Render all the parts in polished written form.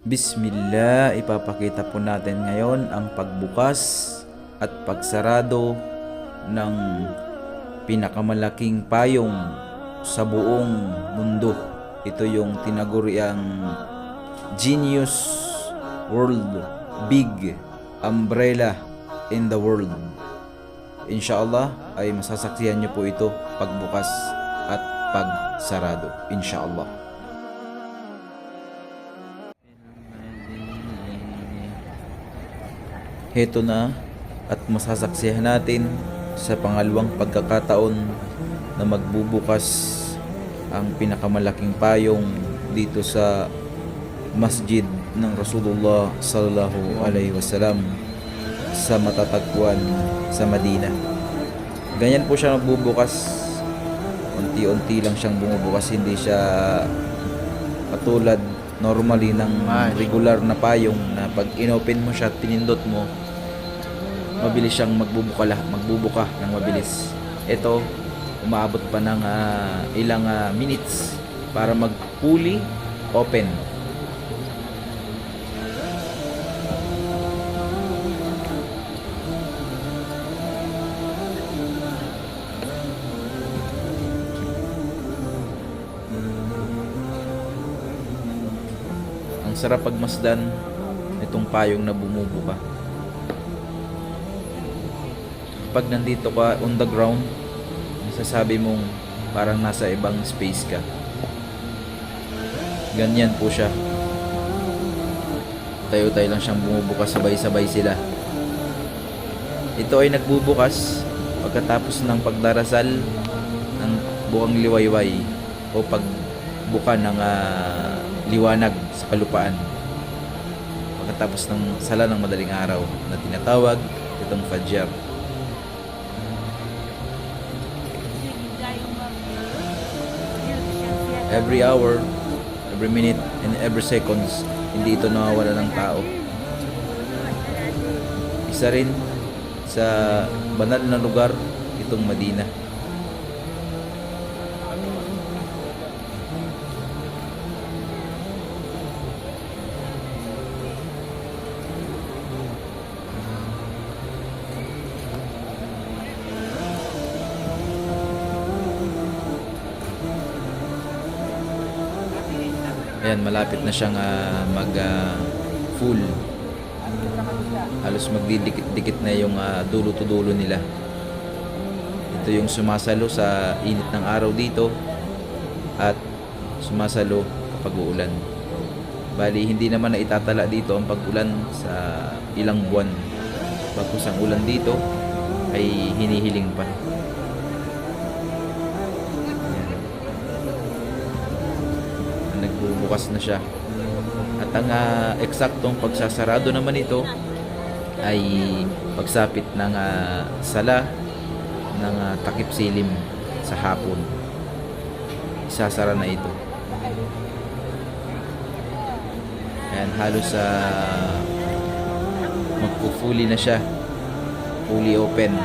Bismillah, ipapakita po natin ngayon ang pagbukas at pagsarado ng pinakamalaking payong sa buong mundo. Ito yung tinaguriang Genius World Big Umbrella in the World. Inshallah ay masasaksihan nyo po ito pagbukas at pagsarado. Inshallah. Heto na at masasaksihan natin sa pangalawang pagkakataon na magbubukas ang pinakamalaking payong dito sa masjid ng Rasulullah sallallahu alaihi wasallam sa matatagpuan sa Madina. Ganyan po siya magbubukas. Unti-unti lang siyang bumubukas, hindi siya katulad normally ng regular na payong na pag inopen mo siya at pinindot mo, mabilis siyang magbubuka ng mabilis. Ito, umaabot pa ng ilang minutes para mag-fully open. Ang sarap pagmasdan itong payong na bumubuka. Pag nandito ka on the ground, masasabi mong parang nasa ibang space ka. Ganyan po siya. Tayo-tayo lang siyang bumubukas, sabay-sabay sila. Ito ay nagbubukas pagkatapos ng pagdarasal ng buwang liwayway o pagbuka ng liwanag sa kalupaan. Pagkatapos ng sala ng madaling araw na tinatawag itong Fajr. Every hour, every minute, and every seconds, hindi ito nawawala ng tao. Isa rin sa banal na lugar itong Madina. Ayan, malapit na siyang mag full. Halos magdidikit-dikit na yung dulo to dulo nila. Ito yung sumasalo sa init ng araw dito at sumasalo kapag uulan. Bali, hindi naman na itatala dito ang pag-ulan sa ilang buwan. Bagkus ang ulan dito ay hinihiling pa. Nagbubukas na siya. At ang eksaktong pagsasarado naman ito ay pagsapit ng sala ng takip silim sa hapon. Isasara na ito. Ayan, halos magpo-fully na siya. Fully open.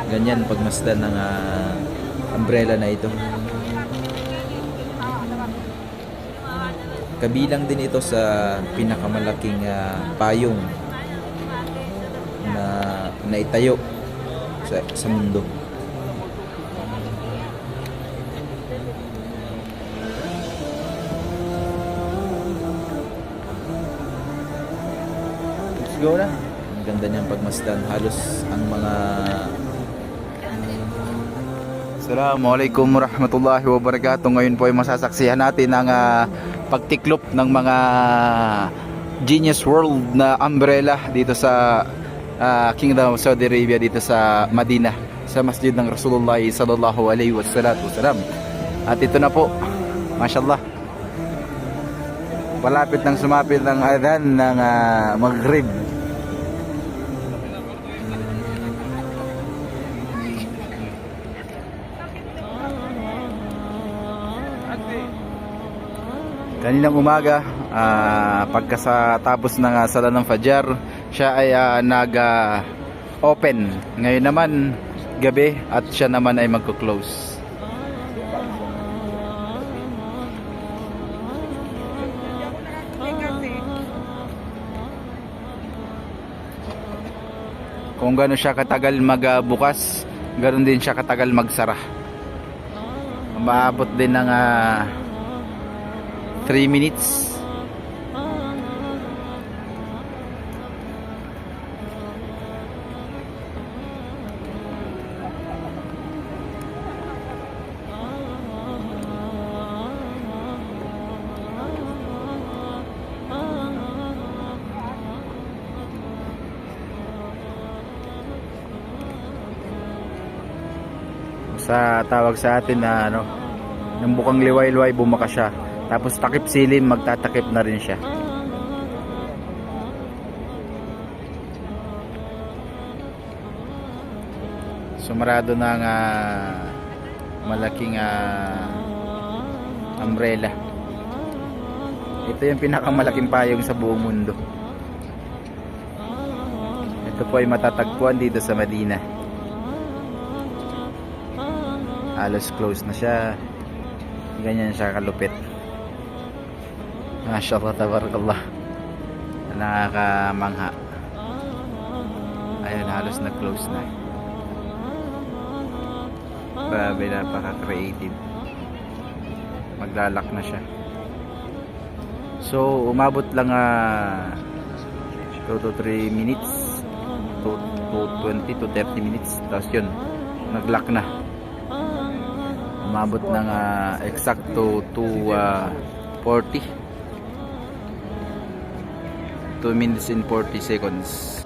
Ganyan pagmasdan ng umbrella na ito. Kabilang din ito sa pinakamalaking payong na naitayo sa mundo. Let's go na. Ang ganda niyang pagmasdan. Halos ang mga... Assalamualaikum warahmatullahi wabarakatuh. Ngayon po ay masasaksihan natin ang pagtiklop ng mga Genius World na umbrella dito sa Kingdom of Saudi Arabia, dito sa Madina, sa masjid ng Rasulullah sallallahu alaihi wasallam. At ito na po, mashallah, malapit nang sumapit ng adhan ng Maghrib. Kaninang umaga, pagkatapos ng sala ng Fajr, siya ay nag-open. Ngayon naman, gabi, at siya naman ay magko-close. Kung gano'n siya katagal magbukas, gano'n din siya katagal magsara. Maabot din ng 3 minutes. Sa tawag sa atin na ano, ng bukang liway-liway bumaka siya. Tapos takip silim, magtatakip na rin siya. Sumarado ng malaking umbrella. Ito yung pinakamalaking payong sa buong mundo. Ito po ay matatagpuan dito sa Medina. Halos close na siya. Ganyan siya kalupit. Mashallah, tabarakallah. Nakakamangha. Ayun, halos na close na. Grabe, napaka-creative. Maglalak na siya. So, umabot lang 2 to 3 minutes. 20 to 30 minutes. Tapos yun, naglock na. Umabot ng eksakto 2:40. 2 minutes and 40 seconds.